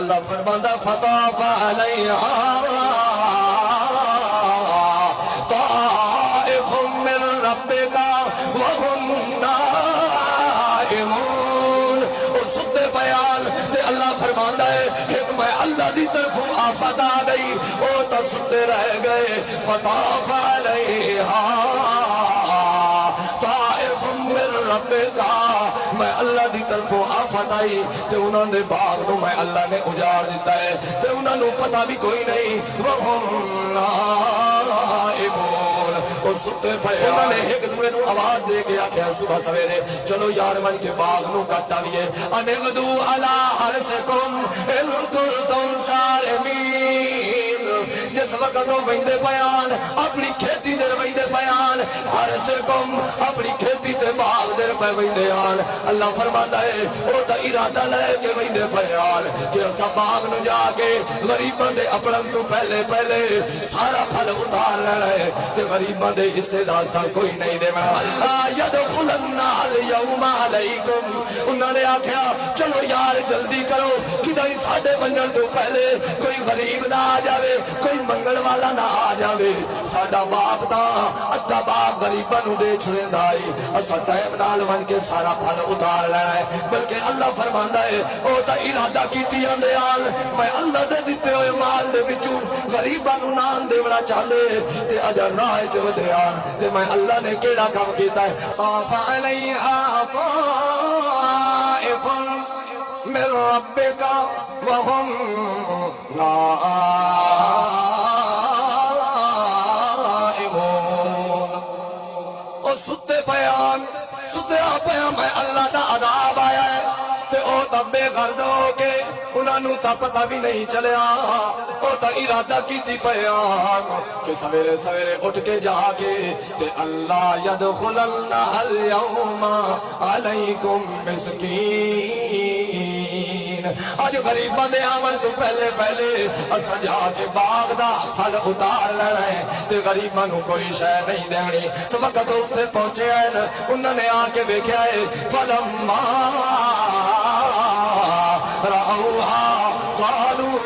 اللہ فرماندا فطاف علیہا طائف من ربک وهم نائمون. اور ستے بیان تے اللہ فرماندا ہے ایک میں اللہ دی طرفوں آفت آ گئی وہ تو ستے رہ گئے. فطاف علیہا طائف من ربک میں اللہ دی طرفوں آفت آئی تے انہوں نے باغ نو میں اللہ نے اجاڑ دیتا ہے تے انہوں نے پتہ بھی کوئی نہیں. وَهُمْ نَائِمُونَ اور ستے پہ انہوں نے ایک دوسرے نو آواز دے کے آکھیا صبح سویرے چلو یار من کے باغ نو کٹ آئیے. اَنِغْدُوا عَلَىٰ حَرْثِكُمْ إِن كُنتُمْ صَارِمِينَ. جس وقت وہ ویندے پیان اپنی کھیتی دے ویندے پیان حرثکم اپنی کھیتی تے باغ دے پہ ویندے آن. اللہ فرماتا ہے وہ تا ارادہ لے کے ویندے پیان کہ اسا باغ نو جا کے غریباں دے اپڑن تو پہلے پہلے سارا پھل اتار لینا ہے تے غریباں دے حصے دا سا کوئی نہیں دے میں یدخلن الیوم علیکم. انہوں نے آکھیا چلو یار جلدی کرو کدائی ساڈے بنن تو پہلے کوئی غریب نہ آ جاوے کوئی منگل والا نہ آ جاوے. ساڈا باپ تا ادھا باغ غریباں نو دے چھڑیندا ہے اسا ٹائم نال ون کے سارا پھل اتار لینا ہے. بلکہ اللہ فرماندا ہے او تا ارادہ کیتی اندے آن میں اللہ دے دتے ہوئے مال دے وچوں غریباں نو نان دیونا چاہندے تے اجا راہ چ ودے آن تے میں اللہ نے کیڑا کام کیتا ہے. طاف علیہا طائف من ربک وهم نائمون. او ستے پیان ستے آپیا میں اللہ دا عذاب آیا ہے تے او تا بے غرض ہو کے انہاں نو تا پتہ بھی نہیں چلیا او تا ارادہ کیتی پیان کہ سویرے سویرے اٹھ کے جا کے تے اللہ یدخلن الیوم علیکم مسکین. آج غریباں دے آمن تو پہلے پہلے اسا جا کے باغ دا پھل اتار لینا ہے تے غریباں نو کوئی شے نہیں دینی. اس وقت اتنے پہنچے ہیں انہوں نے آ کے دیکھا ہے فلما رأوها قالوا